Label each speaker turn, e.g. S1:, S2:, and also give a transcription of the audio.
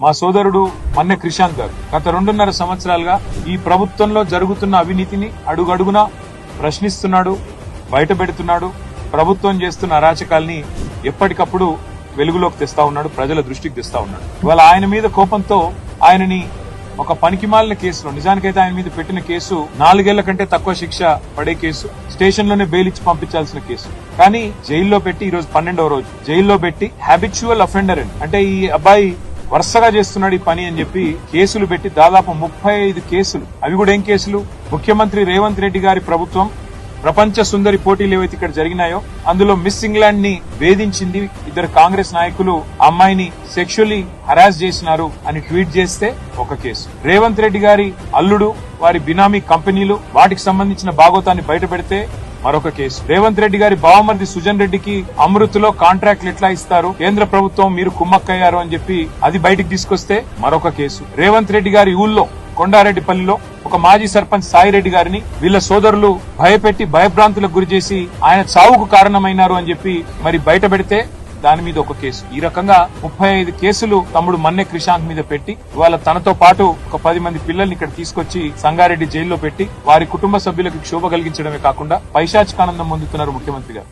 S1: మా సోదరుడు మన్నె క్రిషాంత్ గారు గత 2.5 సంవత్సరాలుగా ఈ ప్రభుత్వంలో జరుగుతున్న అవినీతిని అడుగడుగునా ప్రశ్నిస్తున్నాడు, బయటపెడుతున్నాడు. ప్రభుత్వం చేస్తున్న అరాచకాల్ని ఎప్పటికప్పుడు వెలుగులోకి తెస్తా ఉన్నాడు, ప్రజల దృష్టికి తెస్తా ఉన్నాడు. ఇవాళ ఆయన మీద కోపంతో ఆయనని ఒక పనికిమాలిన కేసులో, నిజానికైతే ఆయన మీద పెట్టిన కేసు 4 ఏళ్ల కంటే తక్కువ శిక్ష పడే కేసు, స్టేషన్ లోనే బెయిల్ ఇచ్చి పంపించాల్సిన కేసు. కానీ జైల్లో పెట్టి ఈ రోజు 12వ రోజు జైల్లో పెట్టి హ్యాబిచువల్ అఫెండర్ అంటే ఈ అబ్బాయి వరుసగా చేస్తున్నాడు ఈ పని అని చెప్పి కేసులు పెట్టి దాదాపు 35 కేసులు. అవి కూడా ఏం కేసులు? ముఖ్యమంత్రి రేవంత్ రెడ్డి గారి ప్రభుత్వం ప్రపంచ సుందరి పోటీలు ఏవైతే ఇక్కడ జరిగినాయో అందులో మిస్ ఇంగ్లాండ్ ని వేధించింది, 2 కాంగ్రెస్ నాయకులు అమ్మాయిని సెక్షువల్లీ హరాస్ చేసినారు అని ట్వీట్ చేస్తే ఒక కేసు. రేవంత్ రెడ్డి గారి అల్లుడు, వారి బినామీ కంపెనీలు, వాటికి సంబంధించిన భాగోతాన్ని బయటపెడితే మరొక కేసు. రేవంత్ రెడ్డి గారి బావమరిది సుజన్ రెడ్డికి అమృత్లో కాంట్రాక్ట్లు ఎట్లా ఇస్తారు, కేంద్ర ప్రభుత్వం మీరు కుమ్మక్కయ్యారు అని చెప్పి అది బయటికి తీసుకొస్తే మరొక కేసు. రేవంత్ రెడ్డి గారి ఊళ్ళో కొండారెడ్డిపల్లిలో ఒక మాజీ సర్పంచ్ సాయిరెడ్డి గారిని వీళ్ళ సోదరులు భయపెట్టి భయభ్రాంతులకు గురి చేసి ఆయన చావుకు కారణమైనారు అని చెప్పి మరి బయట పెడితే దాని మీద ఒక కేసు. ఈ రకంగా 35 కేసులు తమ్ముడు మన్నె క్రిషాంత్ మీద పెట్టి ఇవాళ తనతో పాటు ఒక 10 మంది పిల్లల్ని ఇక్కడ తీసుకొచ్చి సంగారెడ్డి జైల్లో పెట్టి వారి కుటుంబ సభ్యులకు క్షోభ కలిగించడమే కాకుండా పైశాచికానందం పొందుతున్నారు ముఖ్యమంత్రి గారు.